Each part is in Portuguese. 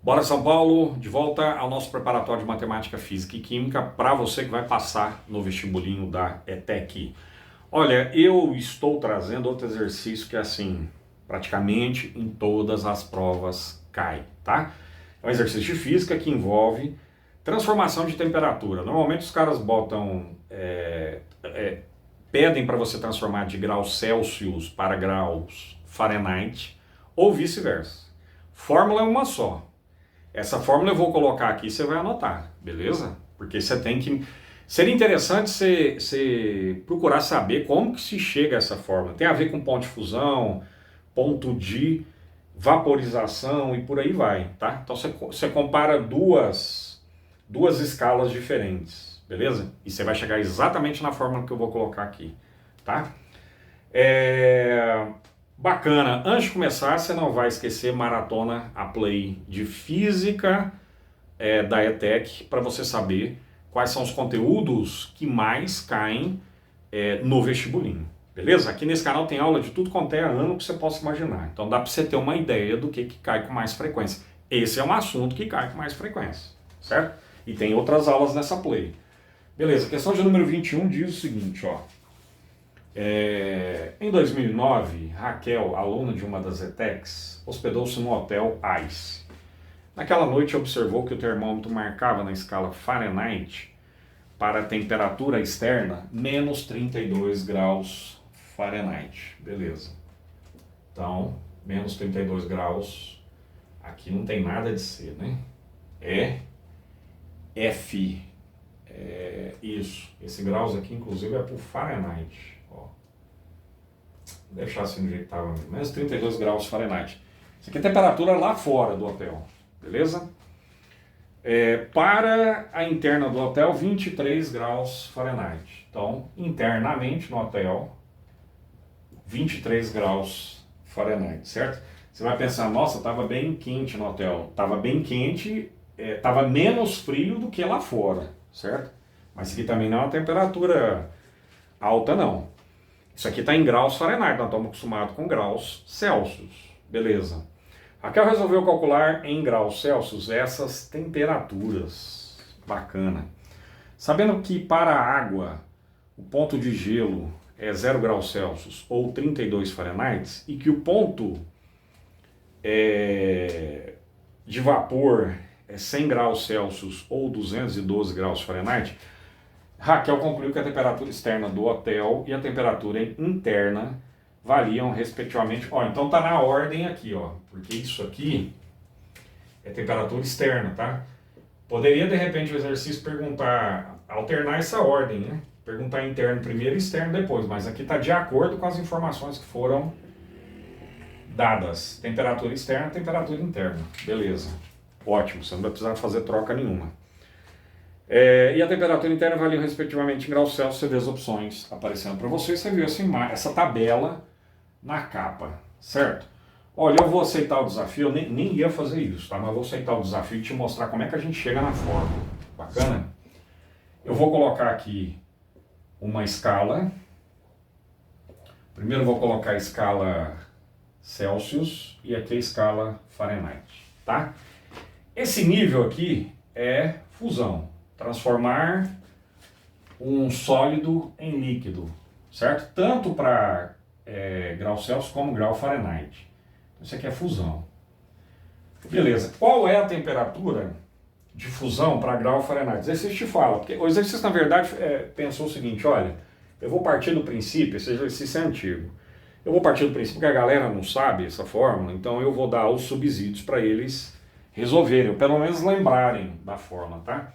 Bora São Paulo, de volta ao nosso preparatório de Matemática, Física e Química para você que vai passar no vestibulinho da ETEC. Olha, eu estou trazendo outro exercício que assim, praticamente em todas as provas cai, tá? É um exercício de física que envolve transformação de temperatura. Normalmente os caras pedem para você transformar de graus Celsius para graus Fahrenheit ou vice-versa. Fórmula é uma só. Essa fórmula eu vou colocar aqui e você vai anotar, beleza? Porque você tem que... Seria interessante você procurar saber como que se chega a essa fórmula. Tem a ver com ponto de fusão, ponto de vaporização e por aí vai, tá? Então você compara duas escalas diferentes, beleza? E você vai chegar exatamente na fórmula que eu vou colocar aqui, tá? Bacana, antes de começar, você não vai esquecer Maratona a Play de Física da ETEC, para você saber quais são os conteúdos que mais caem no vestibulinho, beleza? Aqui nesse canal tem aula de tudo quanto é ano que você possa imaginar, então dá para você ter uma ideia do que cai com mais frequência. Esse é um assunto que cai com mais frequência, certo? E tem outras aulas nessa Play. Beleza, questão de número 21 diz o seguinte, ó. Em 2009, Raquel, aluna de uma das ETECs, hospedou-se no hotel Ice. Naquela noite observou que o termômetro marcava na escala Fahrenheit para a temperatura externa menos 32 graus Fahrenheit. Beleza. Então, menos 32 graus, aqui não tem nada de C, né? É F. Isso. Esse graus aqui, inclusive, é por Fahrenheit. Vou deixar assim do jeito que estava mesmo. Menos 32 graus Fahrenheit. Isso aqui é a temperatura lá fora do hotel, beleza? Para a interna do hotel, 23 graus Fahrenheit. Então, internamente no hotel, 23 graus Fahrenheit, certo? Você vai pensar, nossa, estava bem quente no hotel. Estava bem quente, estava menos frio do que lá fora, certo? Mas isso aqui também não é uma temperatura alta, não. Isso aqui está em graus Fahrenheit, nós estamos acostumados com graus Celsius. Beleza. Raquel resolveu calcular em graus Celsius essas temperaturas. Bacana. Sabendo que para a água o ponto de gelo é 0 graus Celsius ou 32 Fahrenheit e que o ponto de vapor é 100 graus Celsius ou 212 graus Fahrenheit, Raquel concluiu que a temperatura externa do hotel e a temperatura interna variam respectivamente. Então tá na ordem aqui, porque isso aqui é temperatura externa, tá? Poderia de repente o exercício perguntar, alternar essa ordem, né? Perguntar interno primeiro e externo depois, mas aqui tá de acordo com as informações que foram dadas. Temperatura externa, temperatura interna. Beleza. Ótimo, você não vai precisar fazer troca nenhuma. E a temperatura interna varia respectivamente em graus Celsius. Você vê as opções aparecendo para você. Você viu essa tabela na capa, certo? Olha, eu vou aceitar o desafio, eu nem ia fazer isso, tá? Mas eu vou aceitar o desafio e te mostrar como é que a gente chega na fórmula. Bacana? Eu vou colocar aqui uma escala. Primeiro eu vou colocar a escala Celsius e aqui a escala Fahrenheit, tá? Esse nível aqui é fusão. Transformar um sólido em líquido, certo? Tanto para grau Celsius como grau Fahrenheit. Isso aqui é fusão. Beleza. Qual é a temperatura de fusão para grau Fahrenheit? O exercício te fala, porque o exercício na verdade pensou o seguinte, olha, eu vou partir do princípio, esse exercício é antigo, eu vou partir do princípio que a galera não sabe essa fórmula, então eu vou dar os subsídios para eles resolverem, ou pelo menos lembrarem da fórmula, tá?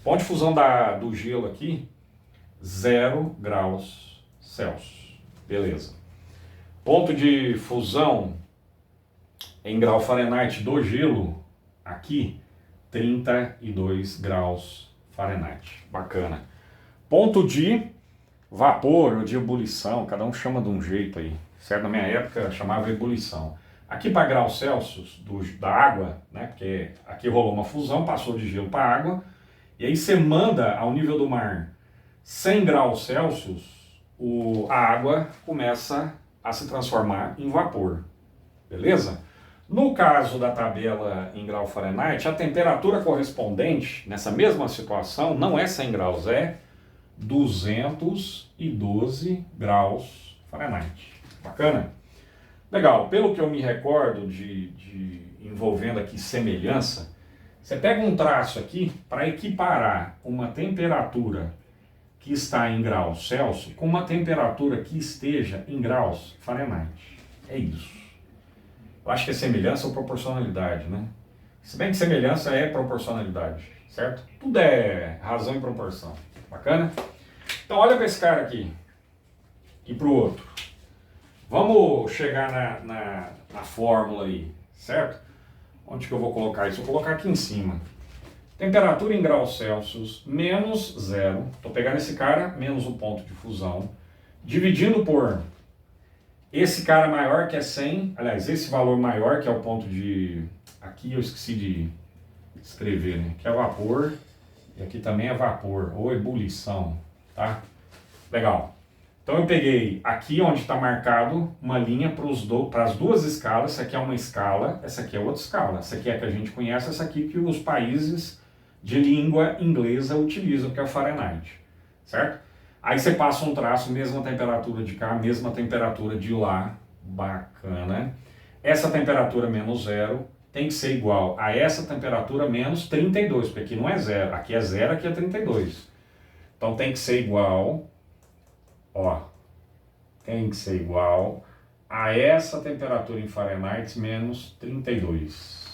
Ponto de fusão do gelo aqui, 0 graus Celsius. Beleza. Ponto de fusão em grau Fahrenheit do gelo, aqui, 32 graus Fahrenheit. Bacana. Ponto de vapor ou de ebulição, cada um chama de um jeito aí. Certo? Na minha época chamava ebulição. Aqui para graus Celsius da água, né? Porque aqui rolou uma fusão, passou de gelo para água. E aí você manda ao nível do mar 100 graus Celsius, a água começa a se transformar em vapor, beleza? No caso da tabela em grau Fahrenheit, a temperatura correspondente nessa mesma situação não é 100 graus, é 212 graus Fahrenheit. Bacana? Legal, pelo que eu me recordo envolvendo aqui semelhança, você pega um traço aqui para equiparar uma temperatura que está em graus Celsius com uma temperatura que esteja em graus Fahrenheit. É isso. Eu acho que é semelhança ou proporcionalidade, né? Se bem que semelhança é proporcionalidade, certo? Tudo é razão e proporção. Bacana? Então olha para esse cara aqui e para o outro. Vamos chegar na fórmula aí, certo? Onde que eu vou colocar isso? Vou colocar aqui em cima. Temperatura em graus Celsius menos zero. Estou pegando esse cara, menos o ponto de fusão, dividindo por esse cara maior que é 100, aliás, esse valor maior que é o ponto de... Aqui eu esqueci de escrever, né? Que é vapor, e aqui também é vapor, ou ebulição, tá? Legal. Então eu peguei aqui onde está marcado uma linha para as duas escalas. Essa aqui é uma escala, essa aqui é outra escala. Essa aqui é a que a gente conhece, essa aqui que os países de língua inglesa utilizam, que é o Fahrenheit, certo? Aí você passa um traço, mesma temperatura de cá, mesma temperatura de lá, bacana. Essa temperatura menos zero tem que ser igual a essa temperatura menos 32, porque aqui não é zero, aqui é zero, aqui é 32. Então tem que ser igual... Ó, tem que ser igual a essa temperatura em Fahrenheit menos 32.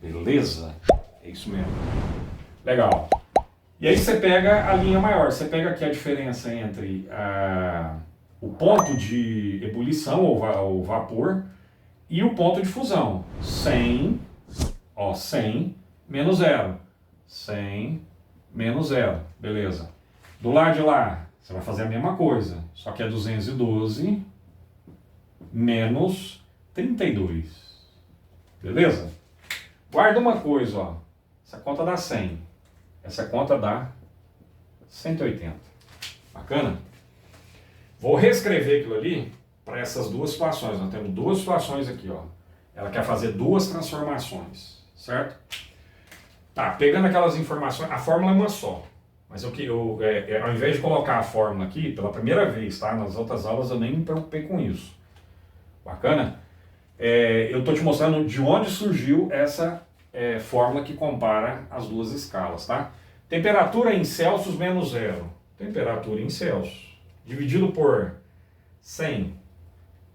Beleza? É isso mesmo. Legal. E aí você pega a linha maior. Você pega aqui a diferença entre o ponto de ebulição ou vapor e o ponto de fusão. 100, ó, 100 menos zero. 100 menos zero. Beleza. Do lado de lá, você vai fazer a mesma coisa, só que é 212 menos 32. Beleza? Guarda uma coisa, ó. Essa conta dá 100. Essa conta dá 180. Bacana? Vou reescrever aquilo ali para essas duas situações. Nós temos duas situações aqui, ó. Ela quer fazer duas transformações, certo? Tá, pegando aquelas informações, a fórmula é uma só. Mas ao invés de colocar a fórmula aqui, pela primeira vez, tá? Nas outras aulas eu nem me preocupei com isso. Bacana? Eu estou te mostrando de onde surgiu essa fórmula que compara as duas escalas, tá? Temperatura em Celsius menos zero. Temperatura em Celsius dividido por 100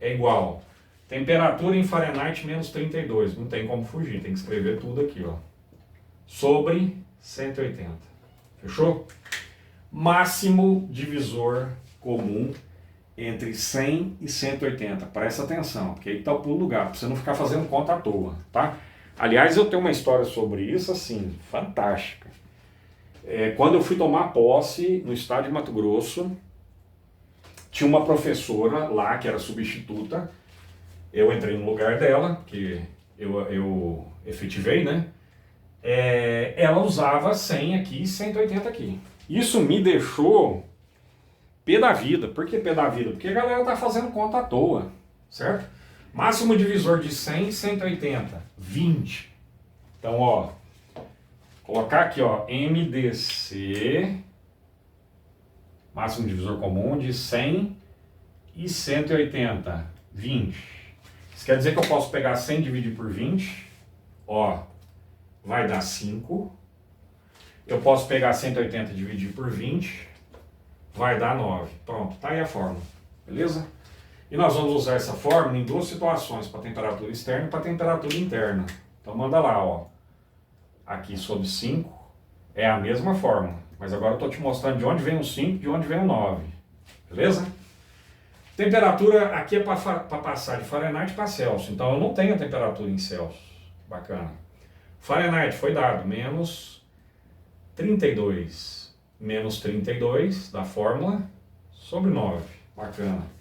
é igual. Temperatura em Fahrenheit menos 32. Não tem como fugir, tem que escrever tudo aqui, ó. Sobre 180. Fechou? Máximo divisor comum entre 100 e 180. Presta atenção, porque aí está o pulo do gato, para você não ficar fazendo conta à toa, tá? Aliás, eu tenho uma história sobre isso, assim, fantástica. Quando eu fui tomar posse no estado de Mato Grosso, tinha uma professora lá que era substituta. Eu entrei no lugar dela, que eu efetivei, né? Ela usava 100 aqui e 180 aqui. Isso me deixou pé da vida. Por que pé da vida? Porque a galera tá fazendo conta à toa, certo? Máximo divisor de 100 e 180, 20. Então, ó, colocar aqui, ó, MDC, máximo divisor comum de 100 e 180, 20. Isso quer dizer que eu posso pegar 100 e dividir por 20, ó, vai dar 5. Eu posso pegar 180 e dividir por 20, vai dar 9. Pronto, tá aí a fórmula, beleza? E nós vamos usar essa fórmula em duas situações, para temperatura externa e para temperatura interna. Então manda lá, ó. Aqui sobre 5 é a mesma fórmula, mas agora eu estou te mostrando de onde vem o 5 e de onde vem o 9, beleza? Temperatura aqui é para passar de Fahrenheit para Celsius, então eu não tenho a temperatura em Celsius. Bacana. Fahrenheit foi dado, menos 32. Menos 32 da fórmula sobre 9. Bacana.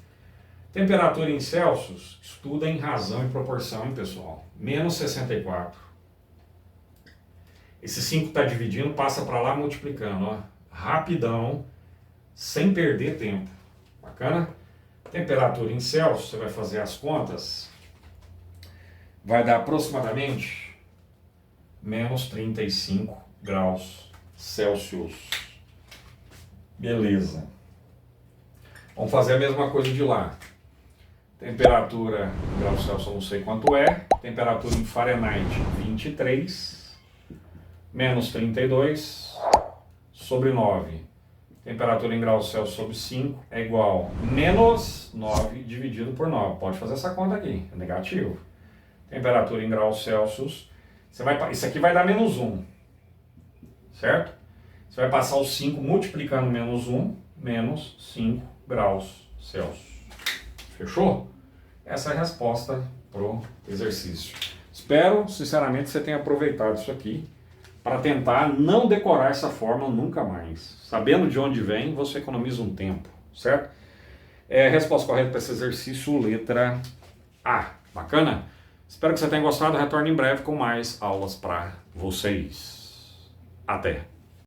Temperatura em Celsius, estuda em razão e proporção, hein, pessoal? Menos 64. Esse 5 está dividindo, passa para lá multiplicando, ó. Rapidão, sem perder tempo. Bacana? Temperatura em Celsius, você vai fazer as contas. vai dar aproximadamente menos 35 graus Celsius. Beleza. Vamos fazer a mesma coisa de lá. Temperatura em graus Celsius eu não sei quanto é. Temperatura em Fahrenheit 23. Menos 32 sobre 9. Temperatura em graus Celsius sobre 5 é igual a menos 9 dividido por 9. Pode fazer essa conta aqui, é negativo. Temperatura em graus Celsius, isso aqui vai dar menos 1, certo? Você vai passar o 5 multiplicando menos 1, menos 5 graus Celsius. Fechou? Essa é a resposta para o exercício. Espero, sinceramente, que você tenha aproveitado isso aqui para tentar não decorar essa fórmula nunca mais. Sabendo de onde vem, você economiza um tempo, certo? Resposta correta para esse exercício, letra A. Bacana? Espero que você tenha gostado. Retorno em breve com mais aulas para vocês. Até!